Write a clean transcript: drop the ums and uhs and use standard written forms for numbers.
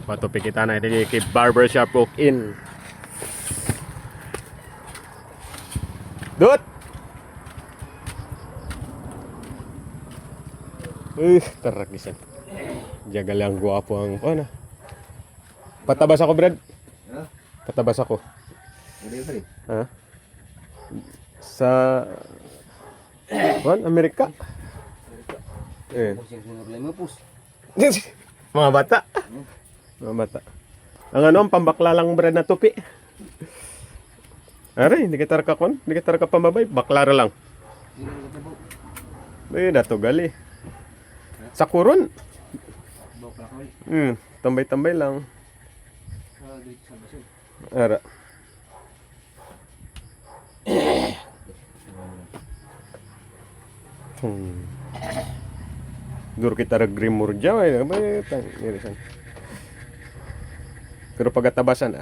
Patupi kita na dili kay Barbershop Walk-in. Dut. Tarak gisan. Jaga lang guwapo ang ano. Patabas ako, Brad. Ha? Patabas ako. Hindi pa rin. Ha? Sa Amerika. Eh. Mga bata. Mga bata. Ang ano, ang pambakla lang Brad na tupi. Aray, hindi kita rakakon, hindi kita raka pambabay, baklara lang. Ay, dato gali. Sa kuron. Tambay-tambay lang. Ara. Dur kita grimur jawa ya, pero pagatabasan